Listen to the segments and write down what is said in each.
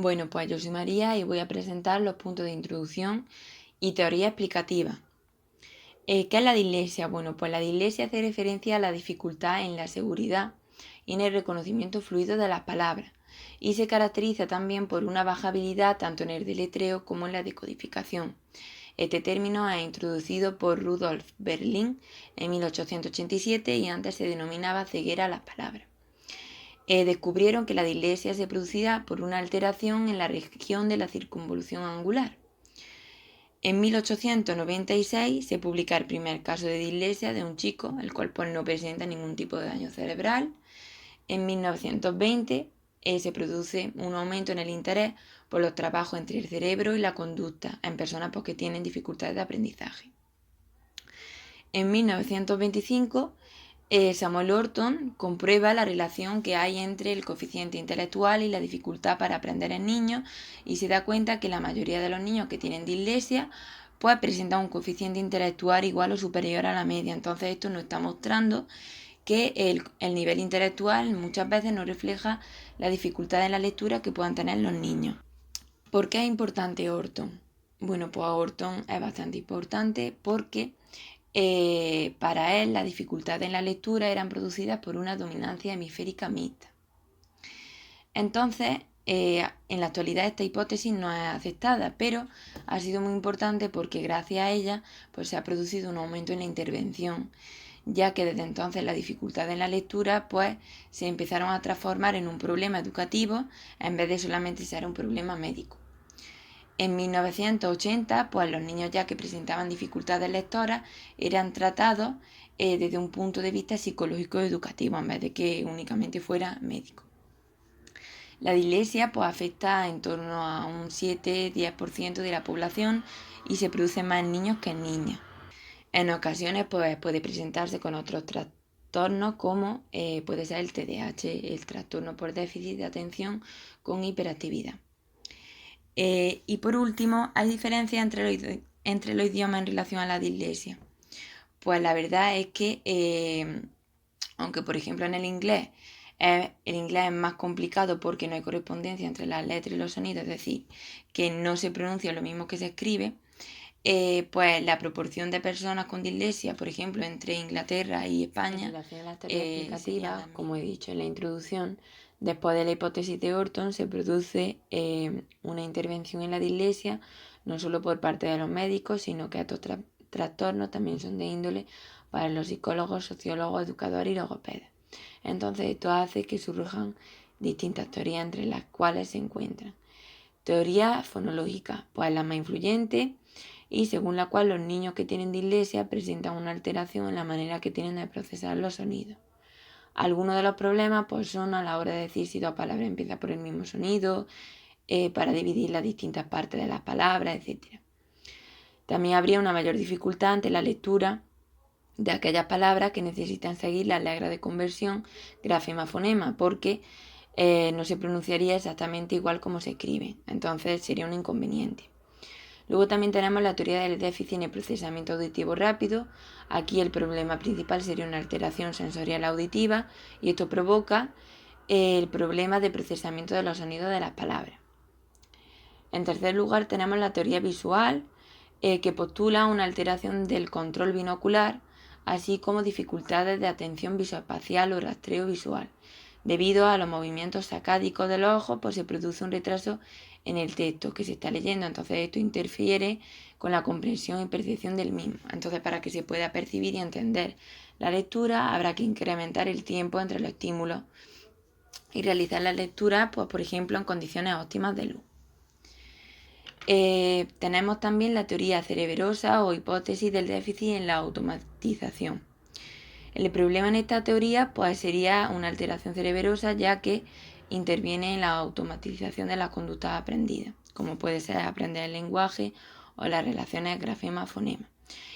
Bueno, pues yo soy María y voy a presentar los puntos de introducción y teoría explicativa. ¿Qué es la dislexia? Bueno, pues la dislexia hace referencia a la dificultad en la seguridad y en el reconocimiento fluido de las palabras y se caracteriza también por una baja habilidad tanto en el deletreo como en la decodificación. Este término es introducido por Rudolf Berlin en 1887 y antes se denominaba ceguera a las palabras. Descubrieron que la dislexia se producía por una alteración en la región de la circunvolución angular. En 1896 se publica el primer caso de dislexia de un chico, el cual pues, no presenta ningún tipo de daño cerebral. En 1920 se produce un aumento en el interés por los trabajos entre el cerebro y la conducta en personas pues, que tienen dificultades de aprendizaje. En 1925 Samuel Orton comprueba la relación que hay entre el coeficiente intelectual y la dificultad para aprender en niños y se da cuenta que la mayoría de los niños que tienen dislexia pues presentan un coeficiente intelectual igual o superior a la media. Entonces esto nos está mostrando que el nivel intelectual muchas veces no refleja la dificultad en la lectura que puedan tener los niños. ¿Por qué es importante Orton? Bueno, pues Orton es bastante importante porque para él, las dificultades en la lectura eran producidas por una dominancia hemisférica mixta. Entonces, en la actualidad esta hipótesis no es aceptada, pero ha sido muy importante porque gracias a ella pues, se ha producido un aumento en la intervención, ya que desde entonces las dificultades en la lectura pues, se empezaron a transformar en un problema educativo en vez de solamente ser un problema médico. En 1980, pues los niños ya que presentaban dificultades lectoras eran tratados desde un punto de vista psicológico educativo en vez de que únicamente fuera médico. La dislexia pues, afecta en torno a un 7-10% de la población y se produce más en niños que en niñas. En ocasiones pues, puede presentarse con otros trastornos como puede ser el TDAH, el trastorno por déficit de atención con hiperactividad. Y por último, ¿hay diferencias entre los idiomas en relación a la dislexia? Pues la verdad es que, aunque por ejemplo en el inglés es más complicado porque no hay correspondencia entre las letras y los sonidos, es decir, que no se pronuncia lo mismo que se escribe, pues la proporción de personas con dislexia, por ejemplo, entre Inglaterra y España, en relación a las teorías explicativas, como he dicho en la introducción, después de la hipótesis de Orton se produce una intervención en la dislexia, no solo por parte de los médicos, sino que estos trastornos también son de índole para los psicólogos, sociólogos, educadores y logopedas. Entonces esto hace que surjan distintas teorías entre las cuales se encuentran. Teoría fonológica, pues la más influyente y según la cual los niños que tienen dislexia presentan una alteración en la manera que tienen de procesar los sonidos. Algunos de los problemas pues, son a la hora de decir si dos palabras empiezan por el mismo sonido, para dividir las distintas partes de las palabras, etc. También habría una mayor dificultad ante la lectura de aquellas palabras que necesitan seguir las reglas de conversión grafema-fonema, porque no se pronunciaría exactamente igual como se escribe. Entonces sería un inconveniente. Luego también tenemos la teoría del déficit en el procesamiento auditivo rápido. Aquí el problema principal sería una alteración sensorial auditiva y esto provoca el problema de procesamiento de los sonidos de las palabras. En tercer lugar tenemos la teoría visual, que postula una alteración del control binocular, así como dificultades de atención visoespacial o rastreo visual. Debido a los movimientos sacádicos de los ojos, pues se produce un retraso en el texto que se está leyendo, entonces esto interfiere con la comprensión y percepción del mismo. Entonces, para que se pueda percibir y entender la lectura, habrá que incrementar el tiempo entre los estímulos y realizar la lectura, pues, por ejemplo, en condiciones óptimas de luz. Tenemos también la teoría cereberosa o hipótesis del déficit en la automatización. El problema en esta teoría pues, sería una alteración cereberosa, ya que interviene en la automatización de las conductas aprendidas, como puede ser aprender el lenguaje o las relaciones grafema-fonema.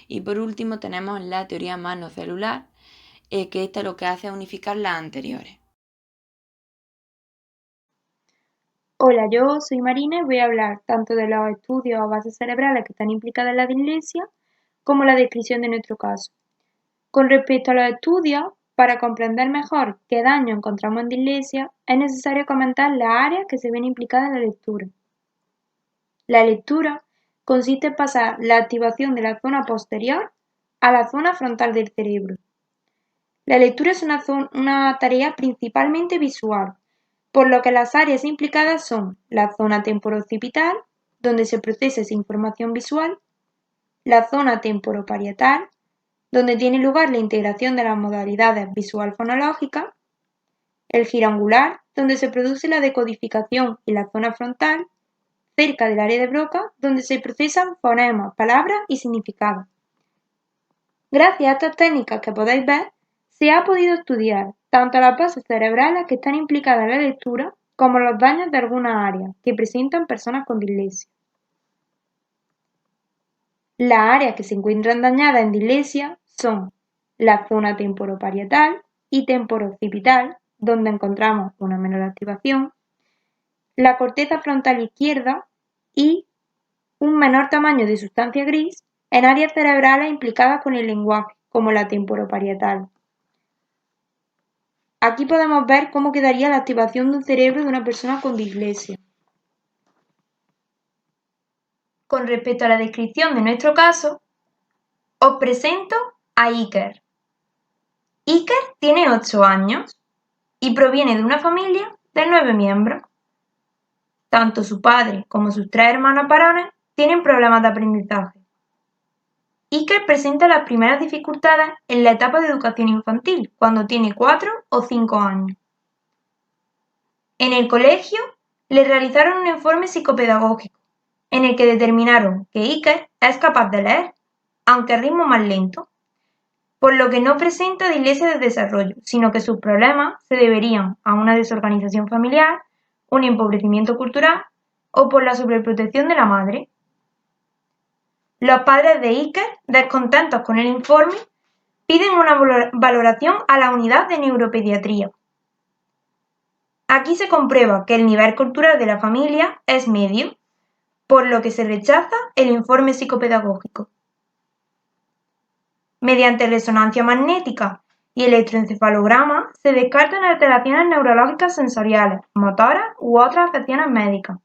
Y por último tenemos la teoría manocelular, que esta lo que hace es unificar las anteriores. Hola, yo soy Marina y voy a hablar tanto de los estudios o bases cerebrales que están implicadas en la dislexia como la descripción de nuestro caso. Con respecto a los estudios, Para comprender mejor qué daño encontramos en dislexia, es necesario comentar las áreas que se ven implicadas en la lectura. La lectura consiste en pasar la activación de la zona posterior a la zona frontal del cerebro. La lectura es una tarea principalmente visual, por lo que las áreas implicadas son la zona temporoccipital, donde se procesa esa información visual, la zona temporoparietal, donde tiene lugar la integración de las modalidades visual-fonológicas, el girangular, donde se produce la decodificación, y la zona frontal, cerca del área de Broca, donde se procesan fonemas, palabras y significados. Gracias a estas técnicas que podéis ver, se ha podido estudiar tanto las bases cerebrales que están implicadas en la lectura como los daños de algunas áreas que presentan personas con dislexia. Las áreas que se encuentran dañadas en dislexia son la zona temporoparietal y temporoccipital, donde encontramos una menor activación, la corteza frontal izquierda y un menor tamaño de sustancia gris en áreas cerebrales implicadas con el lenguaje, como la temporoparietal. Aquí podemos ver cómo quedaría la activación de un cerebro de una persona con dislexia. Con respecto a la descripción de nuestro caso, os presento a Iker. Iker tiene 8 años y proviene de una familia de 9 miembros. Tanto su padre como sus 3 hermanos varones tienen problemas de aprendizaje. Iker presenta las primeras dificultades en la etapa de educación infantil, cuando tiene 4 o 5 años. En el colegio le realizaron un informe psicopedagógico, en el que determinaron que Iker es capaz de leer, aunque a ritmo más lento, por lo que no presenta dislexia de desarrollo, sino que sus problemas se deberían a una desorganización familiar, un empobrecimiento cultural o por la sobreprotección de la madre. Los padres de Iker, descontentos con el informe, piden una valoración a la unidad de neuropediatría. Aquí se comprueba que el nivel cultural de la familia es medio, por lo que se rechaza el informe psicopedagógico. Mediante resonancia magnética y electroencefalograma se descartan alteraciones neurológicas sensoriales, motoras u otras afecciones médicas.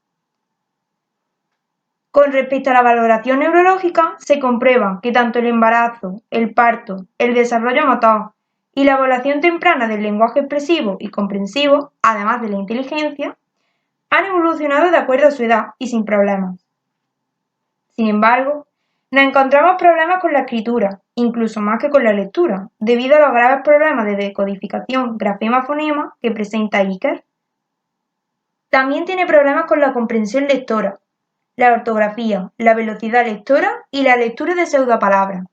Con respecto a la valoración neurológica, se comprueba que tanto el embarazo, el parto, el desarrollo motor y la evaluación temprana del lenguaje expresivo y comprensivo, además de la inteligencia, han evolucionado de acuerdo a su edad y sin problemas. Sin embargo, nos encontramos problemas con la escritura, incluso más que con la lectura, debido a los graves problemas de decodificación grafema-fonema que presenta Iker. También tiene problemas con la comprensión lectora, la ortografía, la velocidad lectora y la lectura de pseudopalabras.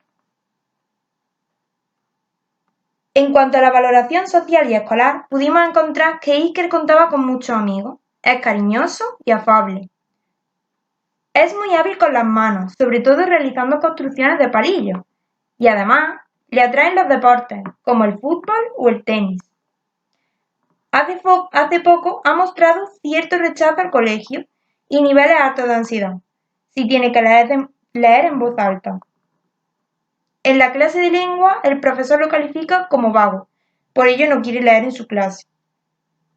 En cuanto a la valoración social y escolar, pudimos encontrar que Iker contaba con muchos amigos, es cariñoso y afable. Es muy hábil con las manos, sobre todo realizando construcciones de palillos, y además le atraen los deportes, como el fútbol o el tenis. Hace poco ha mostrado cierto rechazo al colegio y niveles altos de ansiedad, si tiene que leer en voz alta. En la clase de lengua, el profesor lo califica como vago, por ello no quiere leer en su clase.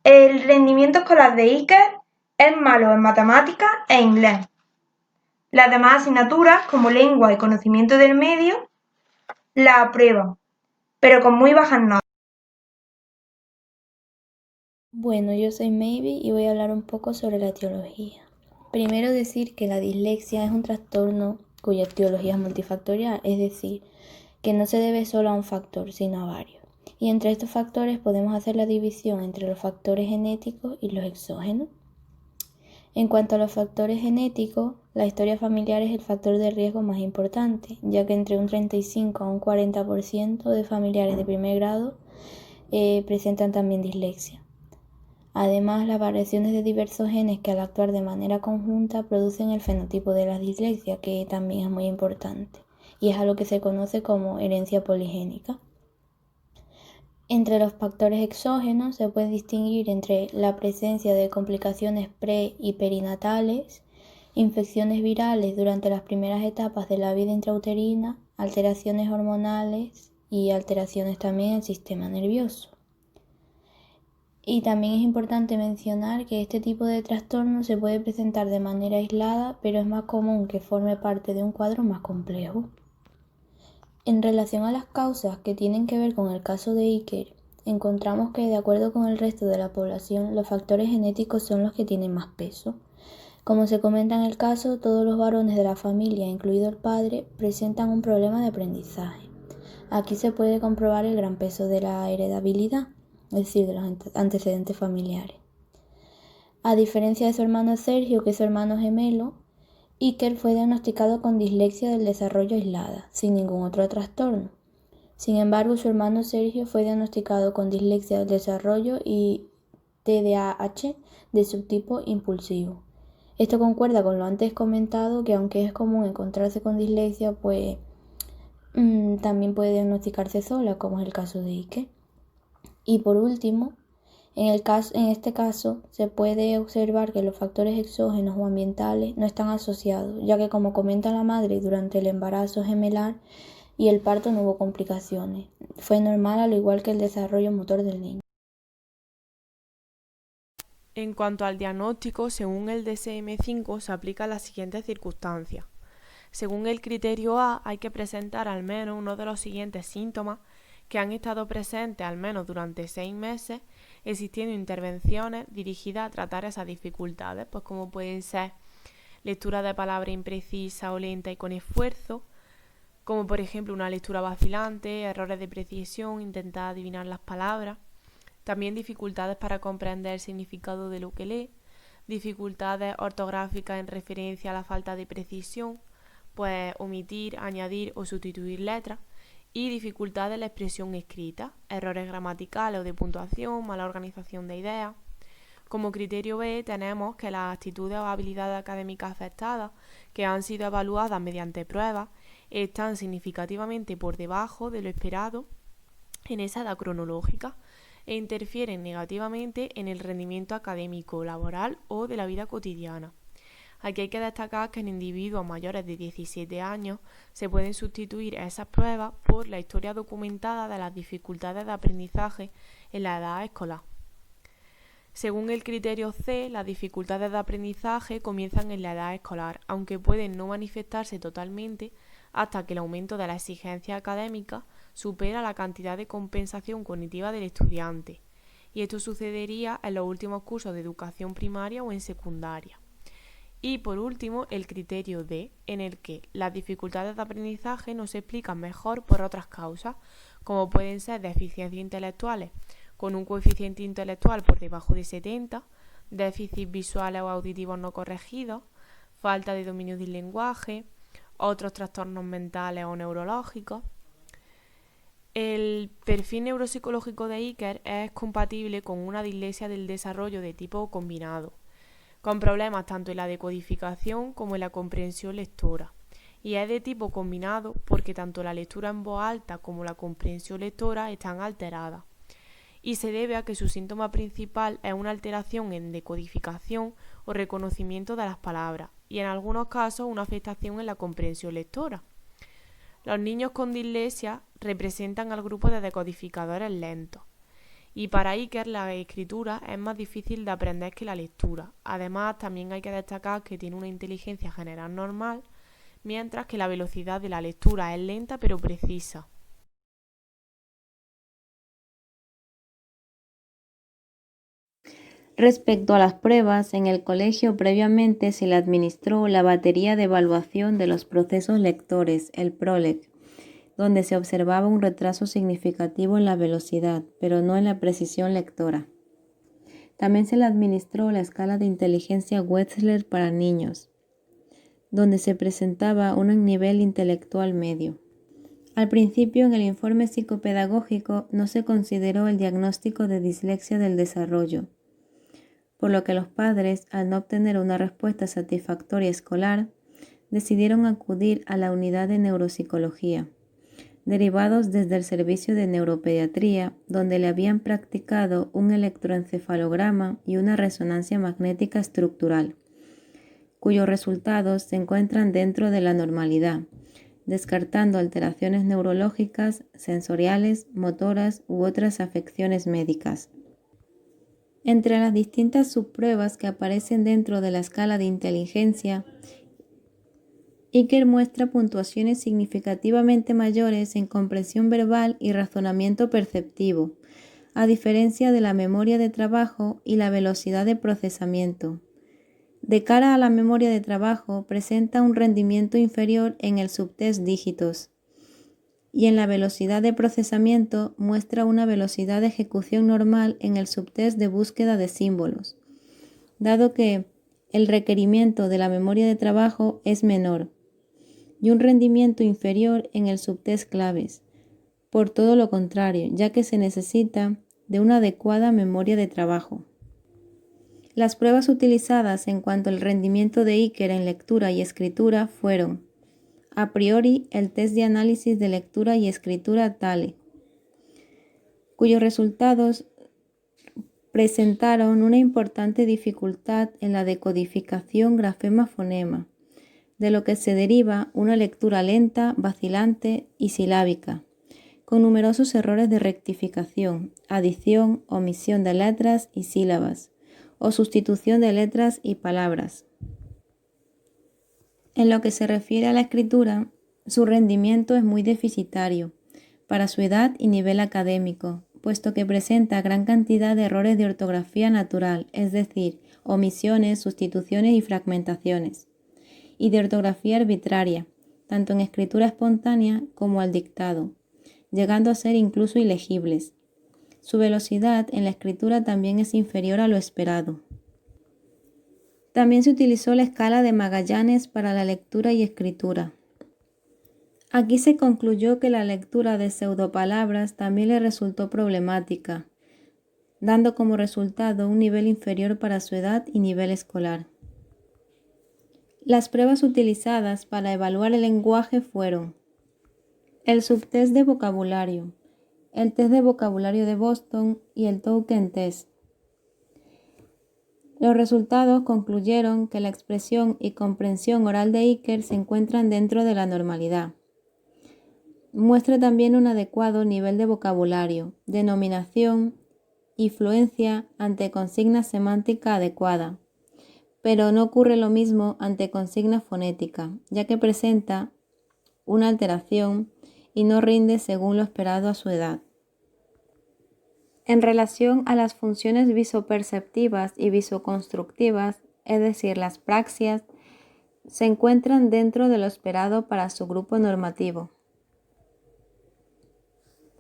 El rendimiento escolar de Iker es malo en matemáticas e inglés. Las demás asignaturas, como lengua y conocimiento del medio, las aprueba, pero con muy bajas notas. Bueno, yo soy Maybe y voy a hablar un poco sobre la etiología. Primero decir que la dislexia es un trastorno cuya etiología es multifactorial, es decir, que no se debe solo a un factor, sino a varios. Y entre estos factores podemos hacer la división entre los factores genéticos y los exógenos. En cuanto a los factores genéticos, la historia familiar es el factor de riesgo más importante, ya que entre un 35 a un 40% de familiares de primer grado presentan también dislexia. Además, las variaciones de diversos genes que al actuar de manera conjunta producen el fenotipo de la dislexia, que también es muy importante, y es a lo que se conoce como herencia poligénica. Entre los factores exógenos se puede distinguir entre la presencia de complicaciones pre- y perinatales, infecciones virales durante las primeras etapas de la vida intrauterina, alteraciones hormonales y alteraciones también en el sistema nervioso. Y también es importante mencionar que este tipo de trastorno se puede presentar de manera aislada, pero es más común que forme parte de un cuadro más complejo. En relación a las causas que tienen que ver con el caso de Iker, encontramos que, de acuerdo con el resto de la población, los factores genéticos son los que tienen más peso. Como se comenta en el caso, todos los varones de la familia, incluido el padre, presentan un problema de aprendizaje. Aquí se puede comprobar el gran peso de la heredabilidad, es decir, de los antecedentes familiares. A diferencia de su hermano Sergio, que es su hermano gemelo, Iker fue diagnosticado con dislexia del desarrollo aislada, sin ningún otro trastorno. Sin embargo, su hermano Sergio fue diagnosticado con dislexia del desarrollo y TDAH de subtipo impulsivo. Esto concuerda con lo antes comentado, que aunque es común encontrarse con dislexia, pues también puede diagnosticarse sola, como es el caso de Iker. Y por último, en este caso se puede observar que los factores exógenos o ambientales no están asociados, ya que, como comenta la madre, durante el embarazo gemelar y el parto no hubo complicaciones. Fue normal, al igual que el desarrollo motor del niño. En cuanto al diagnóstico, según el DSM-5 se aplican las siguientes circunstancias. Según el criterio A, hay que presentar al menos uno de los siguientes síntomas que han estado presentes al menos durante 6 meses, existiendo intervenciones dirigidas a tratar esas dificultades, pues como pueden ser lectura de palabras imprecisa o lenta y con esfuerzo, como por ejemplo una lectura vacilante, errores de precisión, intentar adivinar las palabras, también dificultades para comprender el significado de lo que lee, dificultades ortográficas en referencia a la falta de precisión, pues omitir, añadir o sustituir letras, y dificultades en la expresión escrita, errores gramaticales o de puntuación, mala organización de ideas. Como criterio B tenemos que las actitudes o habilidades académicas afectadas, que han sido evaluadas mediante pruebas, están significativamente por debajo de lo esperado en esa edad cronológica e interfieren negativamente en el rendimiento académico, laboral o de la vida cotidiana. Aquí hay que destacar que en individuos mayores de 17 años se pueden sustituir esas pruebas por la historia documentada de las dificultades de aprendizaje en la edad escolar. Según el criterio C, las dificultades de aprendizaje comienzan en la edad escolar, aunque pueden no manifestarse totalmente hasta que el aumento de la exigencia académica supera la cantidad de compensación cognitiva del estudiante, y esto sucedería en los últimos cursos de educación primaria o en secundaria. Y por último, el criterio D, en el que las dificultades de aprendizaje no se explican mejor por otras causas, como pueden ser deficiencias intelectuales con un coeficiente intelectual por debajo de 70, déficits visuales o auditivos no corregidos, falta de dominio del lenguaje, otros trastornos mentales o neurológicos. El perfil neuropsicológico de Iker es compatible con una dislexia del desarrollo de tipo combinado, con problemas tanto en la decodificación como en la comprensión lectora. Y es de tipo combinado porque tanto la lectura en voz alta como la comprensión lectora están alteradas. Y se debe a que su síntoma principal es una alteración en decodificación o reconocimiento de las palabras, y en algunos casos una afectación en la comprensión lectora. Los niños con dislexia representan al grupo de decodificadores lentos. Y para Iker la escritura es más difícil de aprender que la lectura. Además, también hay que destacar que tiene una inteligencia general normal, mientras que la velocidad de la lectura es lenta pero precisa. Respecto a las pruebas, en el colegio previamente se le administró la batería de evaluación de los procesos lectores, el PROLEC, donde se observaba un retraso significativo en la velocidad, pero no en la precisión lectora. También se le administró la escala de inteligencia Wechsler para niños, donde se presentaba un nivel intelectual medio. Al principio, en el informe psicopedagógico no se consideró el diagnóstico de dislexia del desarrollo, por lo que los padres, al no obtener una respuesta satisfactoria escolar, decidieron acudir a la unidad de neuropsicología, derivados desde el servicio de neuropediatría, donde le habían practicado un electroencefalograma y una resonancia magnética estructural, cuyos resultados se encuentran dentro de la normalidad, descartando alteraciones neurológicas, sensoriales, motoras u otras afecciones médicas. Entre las distintas subpruebas que aparecen dentro de la escala de inteligencia, Iker muestra puntuaciones significativamente mayores en comprensión verbal y razonamiento perceptivo, a diferencia de la memoria de trabajo y la velocidad de procesamiento. De cara a la memoria de trabajo, presenta un rendimiento inferior en el subtest dígitos, y en la velocidad de procesamiento muestra una velocidad de ejecución normal en el subtest de búsqueda de símbolos, dado que el requerimiento de la memoria de trabajo es menor, y un rendimiento inferior en el subtest claves, por todo lo contrario, ya que se necesita de una adecuada memoria de trabajo. Las pruebas utilizadas en cuanto al rendimiento de Iker en lectura y escritura fueron, a priori, el test de análisis de lectura y escritura TALE, cuyos resultados presentaron una importante dificultad en la decodificación grafema-fonema, de lo que se deriva una lectura lenta, vacilante y silábica, con numerosos errores de rectificación, adición, omisión de letras y sílabas, o sustitución de letras y palabras. En lo que se refiere a la escritura, su rendimiento es muy deficitario para su edad y nivel académico, puesto que presenta gran cantidad de errores de ortografía natural, es decir, omisiones, sustituciones y fragmentaciones, y de ortografía arbitraria, tanto en escritura espontánea como al dictado, llegando a ser incluso ilegibles. Su velocidad en la escritura también es inferior a lo esperado. También se utilizó la escala de Magallanes para la lectura y escritura. Aquí se concluyó que la lectura de pseudopalabras también le resultó problemática, dando como resultado un nivel inferior para su edad y nivel escolar. Las pruebas utilizadas para evaluar el lenguaje fueron el subtest de vocabulario, el test de vocabulario de Boston y el token test. Los resultados concluyeron que la expresión y comprensión oral de Iker se encuentran dentro de la normalidad. Muestra también un adecuado nivel de vocabulario, denominación y fluencia ante consigna semántica adecuada, pero no ocurre lo mismo ante consigna fonética, ya que presenta una alteración y no rinde según lo esperado a su edad. En relación a las funciones visoperceptivas y visoconstructivas, es decir, las praxias, se encuentran dentro de lo esperado para su grupo normativo.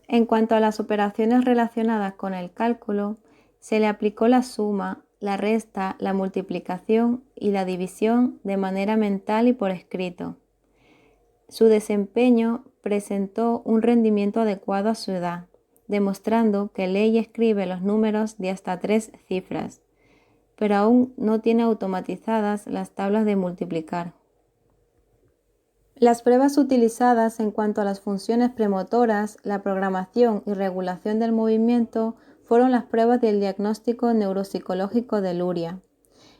En cuanto a las operaciones relacionadas con el cálculo, se le aplicó la suma, la resta, la multiplicación y la división de manera mental y por escrito. Su desempeño presentó un rendimiento adecuado a su edad, demostrando que lee y escribe los números de hasta 3 cifras, pero aún no tiene automatizadas las tablas de multiplicar. Las pruebas utilizadas en cuanto a las funciones premotoras, la programación y regulación del movimiento fueron las pruebas del diagnóstico neuropsicológico de Luria.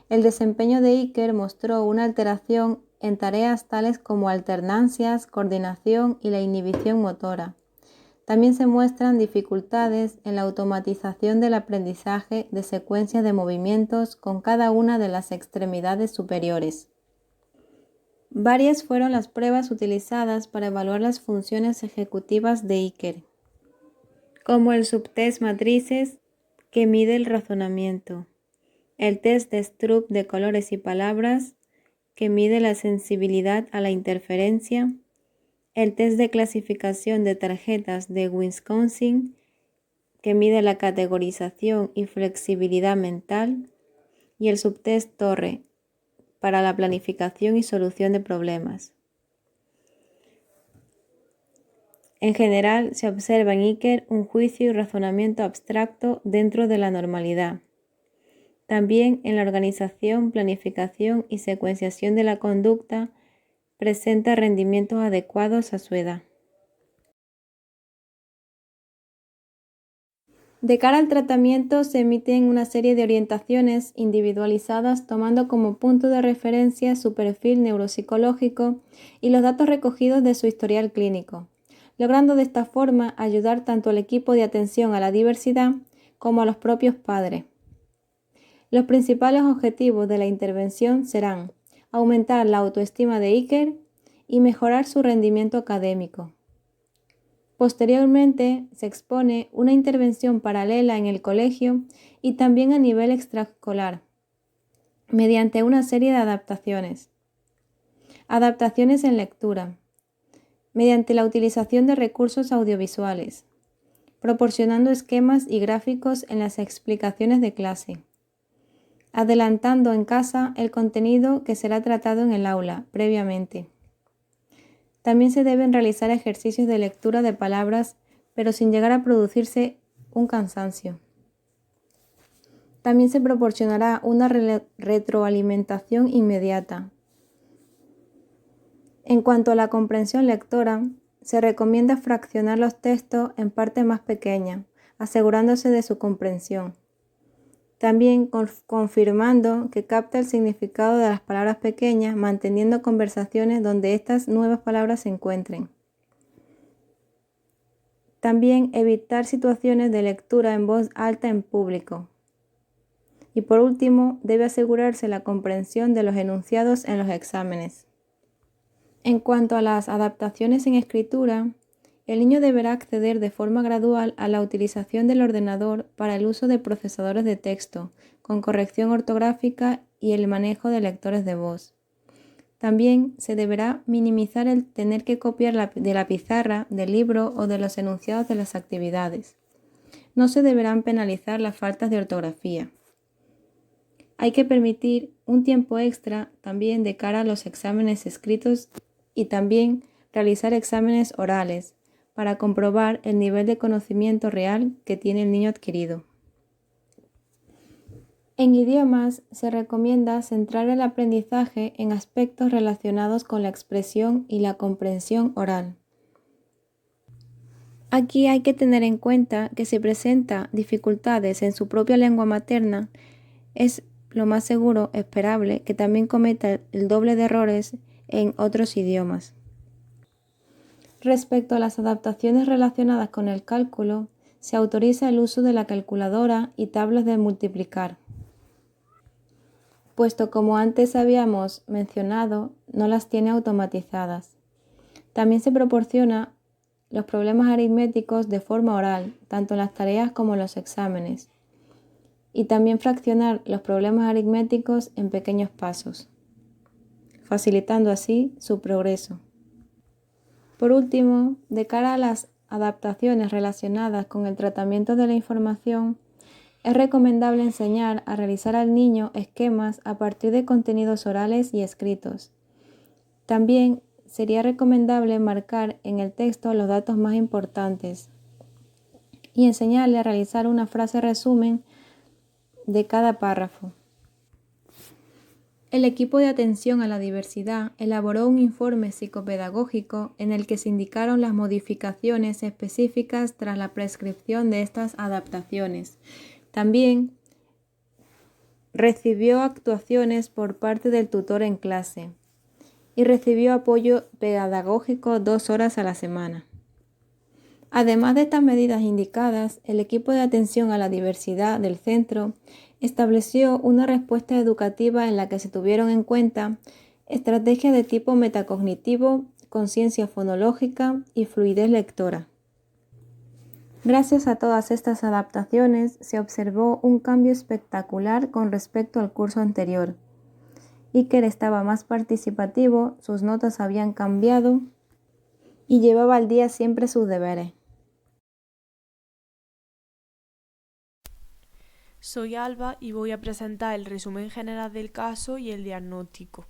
El desempeño de Iker mostró una alteración en tareas tales como alternancias, coordinación y la inhibición motora. También se muestran dificultades en la automatización del aprendizaje de secuencias de movimientos con cada una de las extremidades superiores. Varias fueron las pruebas utilizadas para evaluar las funciones ejecutivas de Iker, como el subtest matrices, que mide el razonamiento, el test de Stroop de colores y palabras, que mide la sensibilidad a la interferencia, el test de clasificación de tarjetas de Wisconsin, que mide la categorización y flexibilidad mental, y el subtest Torre, para la planificación y solución de problemas. En general, se observa en Iker un juicio y razonamiento abstracto dentro de la normalidad. También en la organización, planificación y secuenciación de la conducta presenta rendimientos adecuados a su edad. De cara al tratamiento se emiten una serie de orientaciones individualizadas tomando como punto de referencia su perfil neuropsicológico y los datos recogidos de su historial clínico, logrando de esta forma ayudar tanto al equipo de atención a la diversidad como a los propios padres. Los principales objetivos de la intervención serán aumentar la autoestima de Iker y mejorar su rendimiento académico. Posteriormente, se expone una intervención paralela en el colegio y también a nivel extraescolar, mediante una serie de adaptaciones. Adaptaciones en lectura, mediante la utilización de recursos audiovisuales, proporcionando esquemas y gráficos en las explicaciones de clase, adelantando en casa el contenido que será tratado en el aula previamente. También se deben realizar ejercicios de lectura de palabras, pero sin llegar a producirse un cansancio. También se proporcionará una retroalimentación inmediata. En cuanto a la comprensión lectora, se recomienda fraccionar los textos en partes más pequeñas, asegurándose de su comprensión. También confirmando que capta el significado de las palabras pequeñas, manteniendo conversaciones donde estas nuevas palabras se encuentren. También evitar situaciones de lectura en voz alta en público. Y por último, debe asegurarse la comprensión de los enunciados en los exámenes. En cuanto a las adaptaciones en escritura, el niño deberá acceder de forma gradual a la utilización del ordenador para el uso de procesadores de texto, con corrección ortográfica y el manejo de lectores de voz. También se deberá minimizar el tener que copiar de la pizarra, del libro o de los enunciados de las actividades. No se deberán penalizar las faltas de ortografía. Hay que permitir un tiempo extra también de cara a los exámenes escritos y también realizar exámenes orales, para comprobar el nivel de conocimiento real que tiene el niño adquirido. En idiomas se recomienda centrar el aprendizaje en aspectos relacionados con la expresión y la comprensión oral. Aquí hay que tener en cuenta que si presenta dificultades en su propia lengua materna, es lo más seguro, esperable, que también cometa el doble de errores en otros idiomas. Respecto a las adaptaciones relacionadas con el cálculo, se autoriza el uso de la calculadora y tablas de multiplicar, puesto como antes habíamos mencionado, no las tiene automatizadas. También se proporciona los problemas aritméticos de forma oral, tanto en las tareas como en los exámenes, y también fraccionar los problemas aritméticos en pequeños pasos, facilitando así su progreso. Por último, de cara a las adaptaciones relacionadas con el tratamiento de la información, es recomendable enseñar a realizar al niño esquemas a partir de contenidos orales y escritos. También sería recomendable marcar en el texto los datos más importantes y enseñarle a realizar una frase resumen de cada párrafo. El equipo de atención a la diversidad elaboró un informe psicopedagógico en el que se indicaron las modificaciones específicas tras la prescripción de estas adaptaciones. También recibió actuaciones por parte del tutor en clase y recibió apoyo pedagógico 2 horas a la semana. Además de estas medidas indicadas, el equipo de atención a la diversidad del centro estableció una respuesta educativa en la que se tuvieron en cuenta estrategias de tipo metacognitivo, conciencia fonológica y fluidez lectora. Gracias a todas estas adaptaciones se observó un cambio espectacular con respecto al curso anterior. Iker estaba más participativo, sus notas habían cambiado y llevaba al día siempre sus deberes. Soy Alba y voy a presentar el resumen general del caso y el diagnóstico.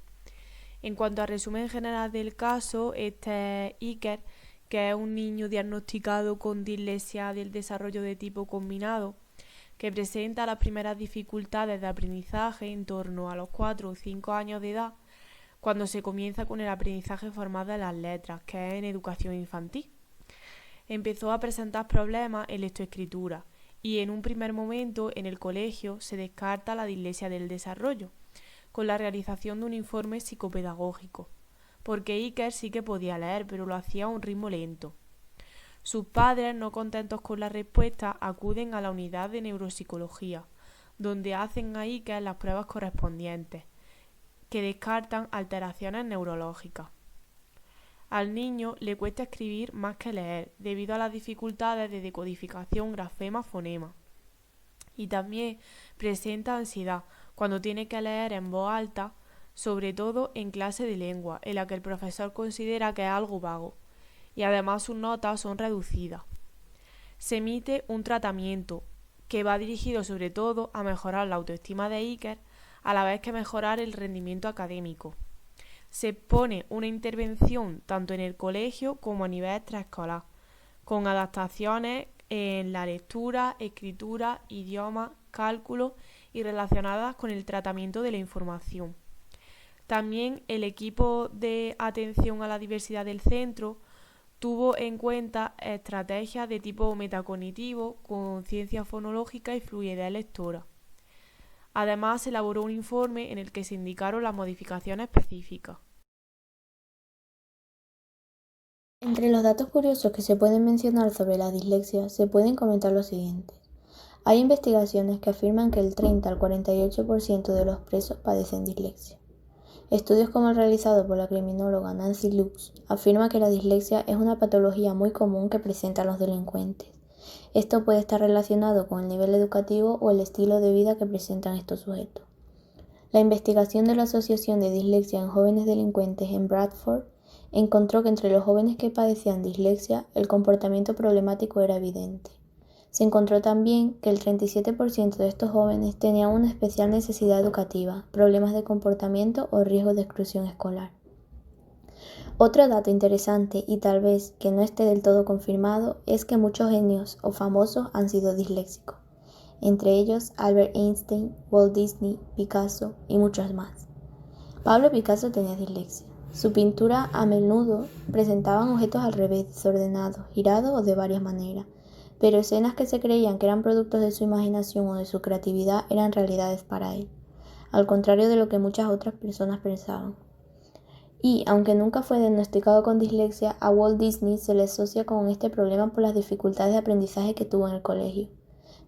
En cuanto al resumen general del caso, este es Iker, que es un niño diagnosticado con dislexia del desarrollo de tipo combinado, que presenta las primeras dificultades de aprendizaje en torno a los 4 o 5 años de edad, cuando se comienza con el aprendizaje formal de las letras, que es en educación infantil. Empezó a presentar problemas en lectoescritura y en un primer momento en el colegio se descarta la dislexia del desarrollo, con la realización de un informe psicopedagógico, porque Iker sí que podía leer, pero lo hacía a un ritmo lento. Sus padres, no contentos con la respuesta, acuden a la unidad de neuropsicología, donde hacen a Iker las pruebas correspondientes, que descartan alteraciones neurológicas. Al niño le cuesta escribir más que leer, debido a las dificultades de decodificación grafema-fonema. Y también presenta ansiedad cuando tiene que leer en voz alta, sobre todo en clase de lengua, en la que el profesor considera que es algo vago, y además sus notas son reducidas. Se emite un tratamiento que va dirigido sobre todo a mejorar la autoestima de Iker, a la vez que mejorar el rendimiento académico. Se pone una intervención tanto en el colegio como a nivel extraescolar, con adaptaciones en la lectura, escritura, idioma, cálculo y relacionadas con el tratamiento de la información. También el equipo de atención a la diversidad del centro tuvo en cuenta estrategias de tipo metacognitivo, conciencia fonológica y fluidez lectora. Además, se elaboró un informe en el que se indicaron las modificaciones específicas. Entre los datos curiosos que se pueden mencionar sobre la dislexia, se pueden comentar los siguientes. Hay investigaciones que afirman que el 30 al 48% de los presos padecen dislexia. Estudios como el realizado por la criminóloga Nancy Lux afirma que la dislexia es una patología muy común que presentan los delincuentes. Esto puede estar relacionado con el nivel educativo o el estilo de vida que presentan estos sujetos. La investigación de la Asociación de Dislexia en Jóvenes Delincuentes en Bradford encontró que entre los jóvenes que padecían dislexia, el comportamiento problemático era evidente. Se encontró también que el 37% de estos jóvenes tenían una especial necesidad educativa, problemas de comportamiento o riesgo de exclusión escolar. Otro dato interesante y tal vez que no esté del todo confirmado es que muchos genios o famosos han sido disléxicos, entre ellos Albert Einstein, Walt Disney, Picasso y muchos más. Pablo Picasso tenía dislexia. Su pintura a menudo presentaban objetos al revés, desordenados, girados o de varias maneras, pero escenas que se creían que eran productos de su imaginación o de su creatividad eran realidades para él, al contrario de lo que muchas otras personas pensaban. Y, aunque nunca fue diagnosticado con dislexia, a Walt Disney se le asocia con este problema por las dificultades de aprendizaje que tuvo en el colegio.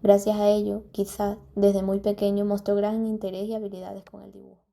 Gracias a ello, quizás, desde muy pequeño mostró gran interés y habilidades con el dibujo.